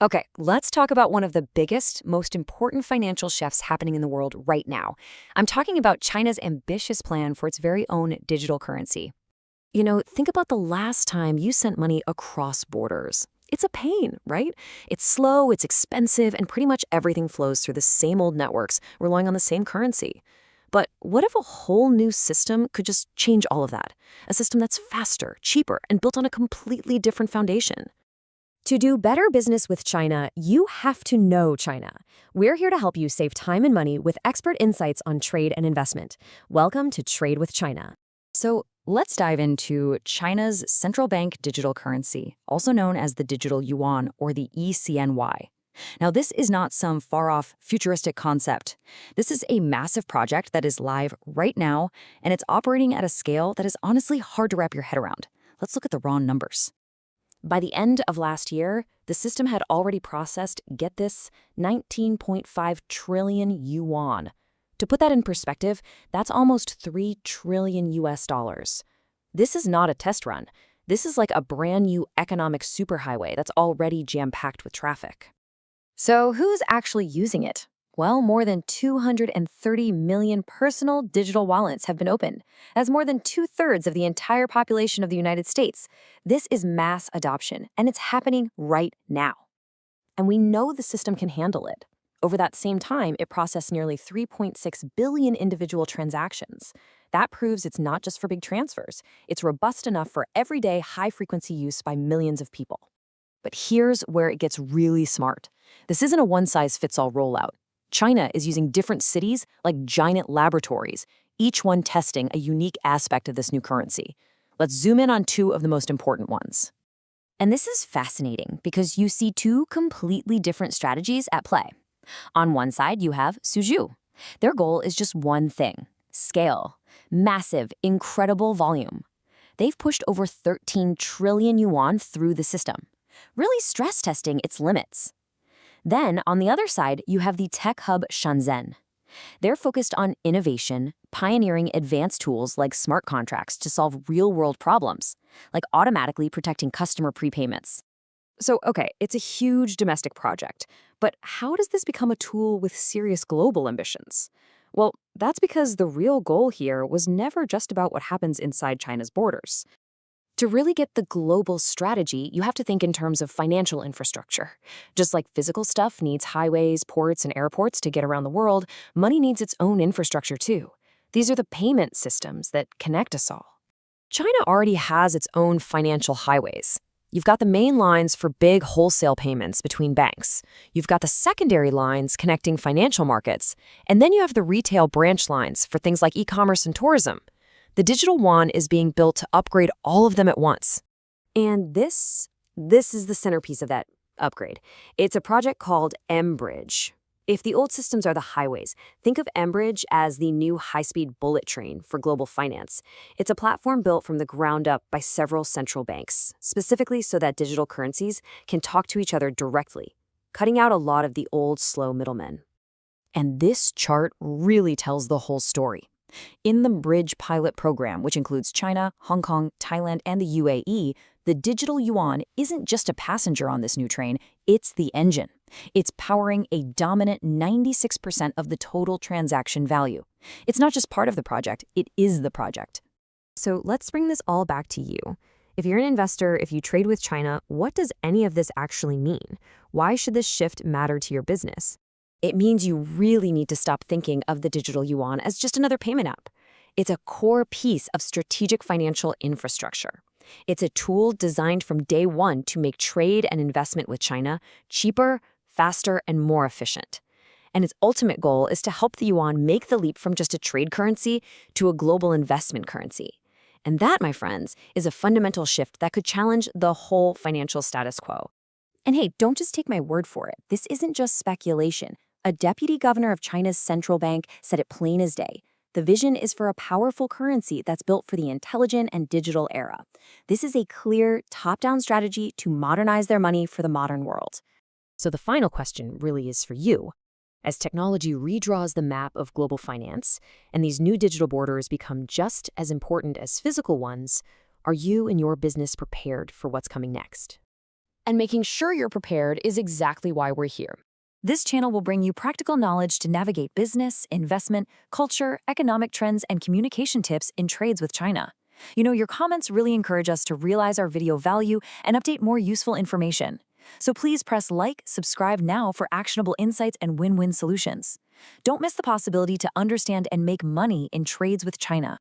Okay, let's talk about one of the biggest, most important financial shifts happening in the world right now. I'm talking about China's ambitious plan for its very own digital currency. Think about the last time you sent money across borders. It's a pain, right? It's slow, it's expensive, and pretty much everything flows through the same old networks, relying on the same currency. But what if a whole new system could just change all of that? A system that's faster, cheaper, and built on a completely different foundation. To do better business with China, you have to know China. We're here to help you save time and money with expert insights on trade and investment. Welcome to Trade with China. So let's dive into China's central bank digital currency, also known as the digital yuan or the e-CNY. Now, this is not some far-off futuristic concept. This is a massive project that is live right now, and it's operating at a scale that is honestly hard to wrap your head around. Let's look at the raw numbers. By the end of last year, the system had already processed, get this, 19.5 trillion yuan. To put that in perspective, that's almost 3 trillion US dollars. This is not a test run. This is like a brand new economic superhighway that's already jam-packed with traffic. So who's actually using it? Well, more than 230 million personal digital wallets have been opened. That's more than 2/3 of the entire population of the United States. This is mass adoption, and it's happening right now. And we know the system can handle it. Over that same time, it processed nearly 3.6 billion individual transactions. That proves it's not just for big transfers. It's robust enough for everyday high-frequency use by millions of people. But here's where it gets really smart. This isn't a one-size-fits-all rollout. China is using different cities like giant laboratories, each one testing a unique aspect of this new currency. Let's zoom in on two of the most important ones. And this is fascinating because you see two completely different strategies at play. On one side, you have Suzhou. Their goal is just one thing: scale. Massive, incredible volume. They've pushed over 13 trillion yuan through the system, really stress testing its limits. Then, on the other side, you have the tech hub Shenzhen. They're focused on innovation, pioneering advanced tools like smart contracts to solve real-world problems, like automatically protecting customer prepayments. So, okay, it's a huge domestic project, but how does this become a tool with serious global ambitions? Well, that's because the real goal here was never just about what happens inside China's borders. To really get the global strategy, you have to think in terms of financial infrastructure. Just like physical stuff needs highways, ports, and airports to get around the world, money needs its own infrastructure too. These are the payment systems that connect us all. China already has its own financial highways. You've got the main lines for big wholesale payments between banks. You've got the secondary lines connecting financial markets. And then you have the retail branch lines for things like e-commerce and tourism. The digital yuan is being built to upgrade all of them at once. And this is the centerpiece of that upgrade. It's a project called mBridge. If the old systems are the highways, think of mBridge as the new high-speed bullet train for global finance. It's a platform built from the ground up by several central banks, specifically so that digital currencies can talk to each other directly, cutting out a lot of the old, slow middlemen. And this chart really tells the whole story. In the mBridge pilot program, which includes China, Hong Kong, Thailand, and the UAE, the digital yuan isn't just a passenger on this new train, it's the engine. It's powering a dominant 96% of the total transaction value. It's not just part of the project, it is the project. So let's bring this all back to you. If you're an investor, if you trade with China, what does any of this actually mean? Why should this shift matter to your business? It means you really need to stop thinking of the digital yuan as just another payment app. It's a core piece of strategic financial infrastructure. It's a tool designed from day one to make trade and investment with China cheaper, faster, and more efficient. And its ultimate goal is to help the yuan make the leap from just a trade currency to a global investment currency. And that, my friends, is a fundamental shift that could challenge the whole financial status quo. And hey, don't just take my word for it. This isn't just speculation. A deputy governor of China's central bank said it plain as day. The vision is for a powerful currency that's built for the intelligent and digital era. This is a clear, top-down strategy to modernize their money for the modern world. So the final question really is for you. As technology redraws the map of global finance, and these new digital borders become just as important as physical ones, are you and your business prepared for what's coming next? And making sure you're prepared is exactly why we're here. This channel will bring you practical knowledge to navigate business, investment, culture, economic trends, and communication tips in trades with China. Your comments really encourage us to realize our video value and update more useful information. So please press like, subscribe now for actionable insights and win-win solutions. Don't miss the possibility to understand and make money in trades with China.